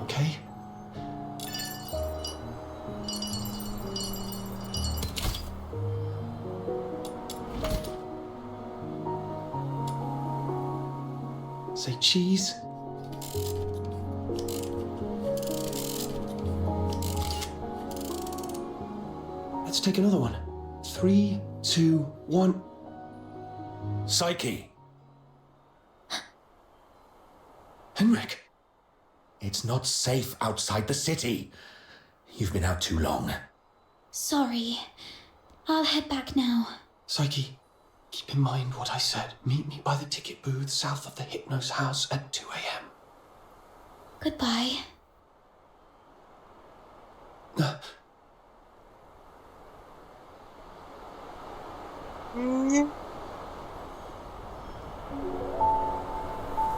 okay? Say cheese. Let's take another one. 3, 2, 1. Psyche. Henrik. It's not safe outside the city. You've been out too long. Sorry. I'll head back now. Psyche, keep in mind what I said. Meet me by the ticket booth south of the Hypno's house at 2 a.m. Goodbye.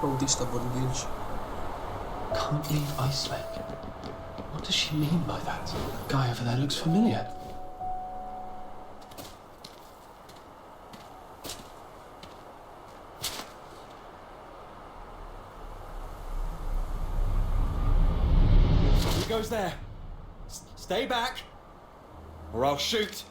Bro, di stubborn Gilge. Can't leave Ice Lake. What does she mean by that? The guy over there looks familiar. He goes there. Stay back, or I'll shoot.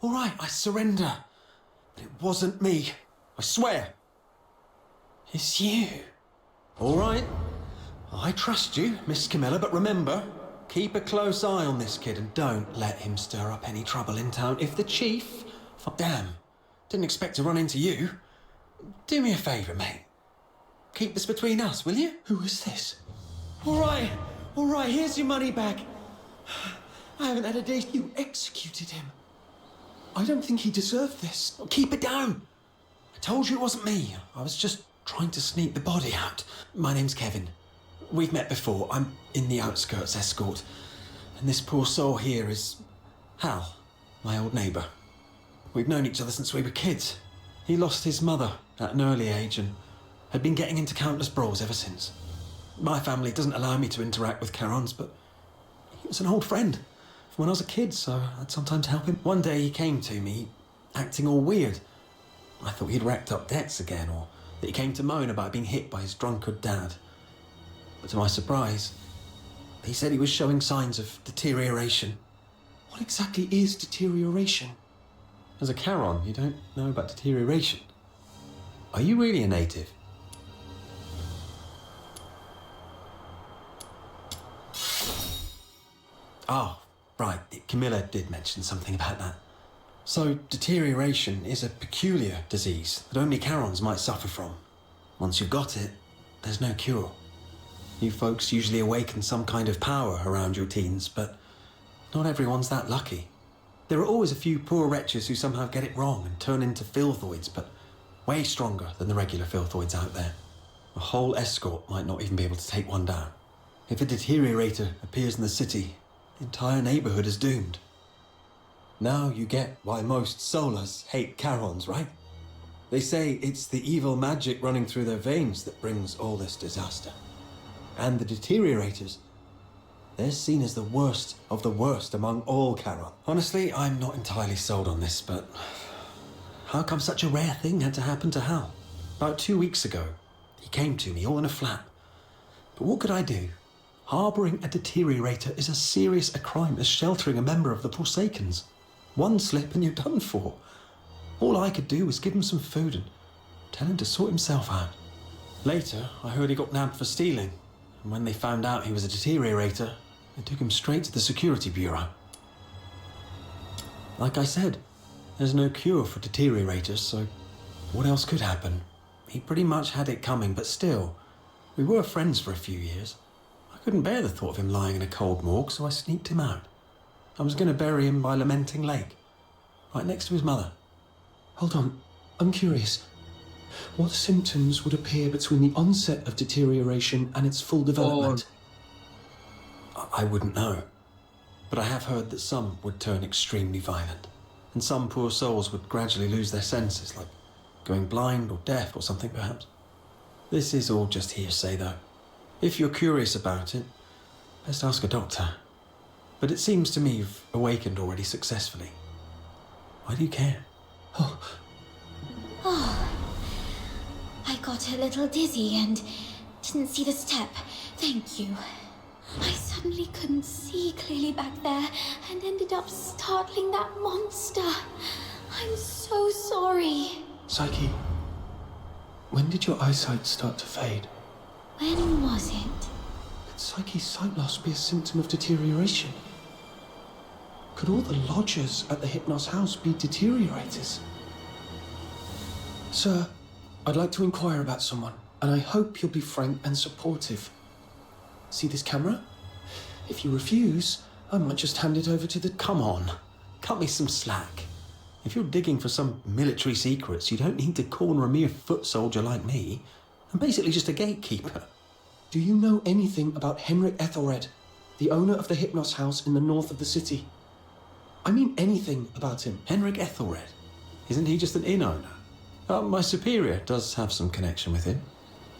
All right, I surrender. But it wasn't me. I swear. It's you. All right. I trust you, Miss Camilla, but remember, keep a close eye on this kid and don't let him stir up any trouble in town. If the chief... Damn, didn't expect to run into you. Do me a favour, mate. Keep this between us, will you? Who is this? All right, here's your money back. I haven't had a day. You executed him. I don't think he deserved this. Keep it down. I told you it wasn't me. I was just trying to sneak the body out. My name's Kevin. We've met before. I'm in the outskirts escort. And this poor soul here is Hal, my old neighbour. We've known each other since we were kids. He lost his mother at an early age and had been getting into countless brawls ever since. My family doesn't allow me to interact with Carons, but he was an old friend from when I was a kid, so I'd sometimes help him. One day he came to me, acting all weird. I thought he'd racked up debts again, or that he came to moan about being hit by his drunkard dad. But to my surprise, he said he was showing signs of deterioration. What exactly is deterioration? As a Charon, you don't know about deterioration. Are you really a native? Oh, right. Camilla did mention something about that. So, deterioration is a peculiar disease that only Charons might suffer from. Once you've got it, there's no cure. You folks usually awaken some kind of power around your teens, but not everyone's that lucky. There are always a few poor wretches who somehow get it wrong and turn into filthoids, but way stronger than the regular filthoids out there. A whole escort might not even be able to take one down. If a deteriorator appears in the city, the entire neighborhood is doomed. Now you get why most Solars hate Charons, right? They say it's the evil magic running through their veins that brings all this disaster. And the deteriorators, they're seen as the worst of the worst among all Charon. Honestly, I'm not entirely sold on this, but how come such a rare thing had to happen to Hal? About 2 weeks ago, he came to me all in a flap. But what could I do? Harbouring a deteriorator is as serious a crime as sheltering a member of the Forsakens. One slip and you're done for. All I could do was give him some food and tell him to sort himself out. Later, I heard he got nabbed for stealing, and when they found out he was a deteriorator, they took him straight to the security bureau. Like I said, there's no cure for deteriorators, so what else could happen? He pretty much had it coming, but still, we were friends for a few years. I couldn't bear the thought of him lying in a cold morgue, so I sneaked him out. I was going to bury him by Lamenting Lake, right next to his mother. Hold on, I'm curious. What symptoms would appear between the onset of deterioration and its full development? I wouldn't know, but I have heard that some would turn extremely violent, and some poor souls would gradually lose their senses, like going blind or deaf or something perhaps. This is all just hearsay though. If you're curious about it, best ask a doctor. but it seems to me you've awakened already successfully. Why do you care? Oh, I got a little dizzy and didn't see the step. Thank you. I suddenly couldn't see clearly back there and ended up startling that monster. I'm so sorry. Psyche, when did your eyesight start to fade? When was it? Could Psyche's sight loss be a symptom of deterioration? Could all the lodgers at the Hypnos house be deteriorators? Sir, I'd like to inquire about someone, and I hope you'll be frank and supportive. See this camera? If you refuse, I might just hand it over to the... Come on, cut me some slack. If you're digging for some military secrets, you don't need to corner a mere foot soldier like me. I'm basically just a gatekeeper. Do you know anything about Henrik Ethelred, the owner of the Hypnos house in the north of the city? I mean anything about him. Henrik Ethelred? Isn't he just an inn owner? My superior does have some connection with him.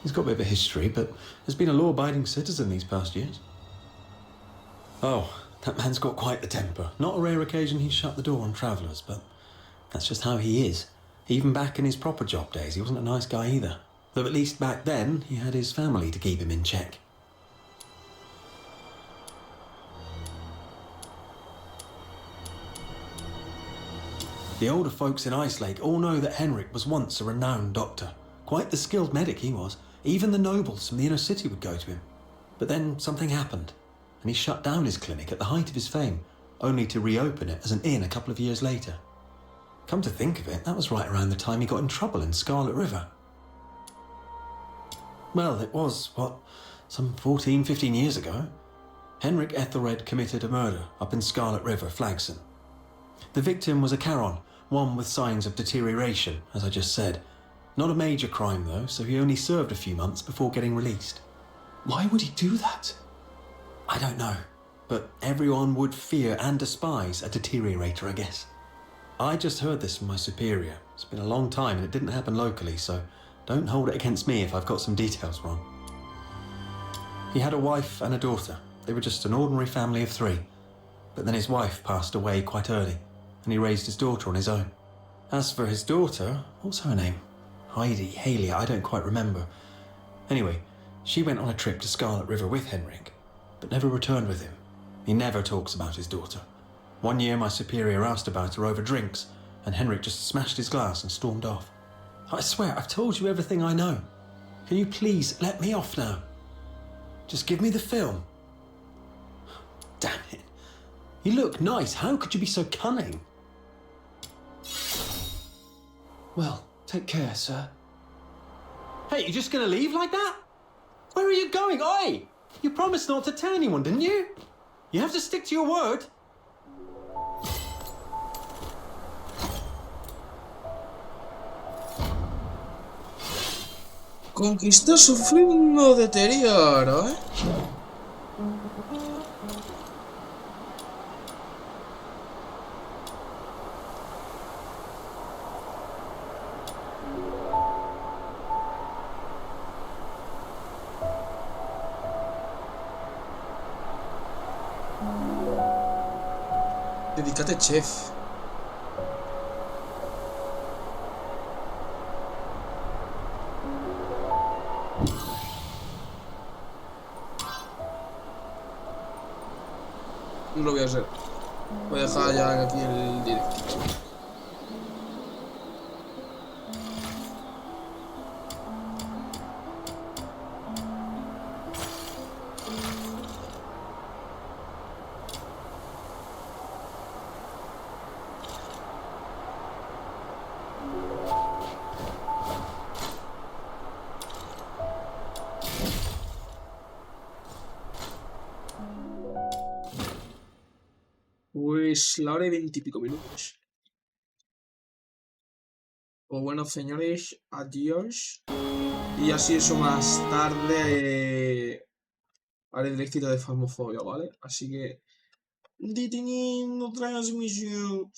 He's got a bit of a history, but has been a law-abiding citizen these past years. Oh, that man's got quite the temper. Not a rare occasion he's shut the door on travellers, but that's just how he is. Even back in his proper job days, he wasn't a nice guy either. Though at least back then, he had his family to keep him in check. The older folks in Icelake all know that Henrik was once a renowned doctor. Quite the skilled medic he was. Even the nobles from the inner city would go to him. But then something happened, and he shut down his clinic at the height of his fame, only to reopen it as an inn a couple of years later. Come to think of it, that was right around the time he got in trouble in Scarlet River. Well, it was, some 14, 15 years ago. Henrik Ethelred committed a murder up in Scarlet River, Flagson. The victim was a Charon, one with signs of deterioration, as I just said. Not a major crime, though, so he only served a few months before getting released. Why would he do that? I don't know, but everyone would fear and despise a deteriorator, I guess. I just heard this from my superior. It's been a long time and it didn't happen locally, so don't hold it against me if I've got some details wrong. He had a wife and a daughter. They were just an ordinary family of 3. But then his wife passed away quite early, and he raised his daughter on his own. As for his daughter, what's her name? Heidi, Haley, I don't quite remember. Anyway, she went on a trip to Scarlet River with Henrik, but never returned with him. He never talks about his daughter. One year my superior asked about her over drinks, and Henrik just smashed his glass and stormed off. I swear, I've told you everything I know. Can you please let me off now? Just give me the film. Damn it. You look nice. How could you be so cunning? Well, take care, sir. Hey, you're just gonna leave like that? Where are you going? Oi! You promised not to tell anyone, didn't you? You have to stick to your word. Conquista sufriendo deterioro, ¿eh? Dedícate, chef. No lo voy a hacer. Voy a dejar ya aquí el directo. Pues la hora y 20 y pico minutos. Pues bueno, señores, adiós. Y así eso más tarde haré el directito de Phasmophobia, ¿vale? Así que deteniendo transmisión.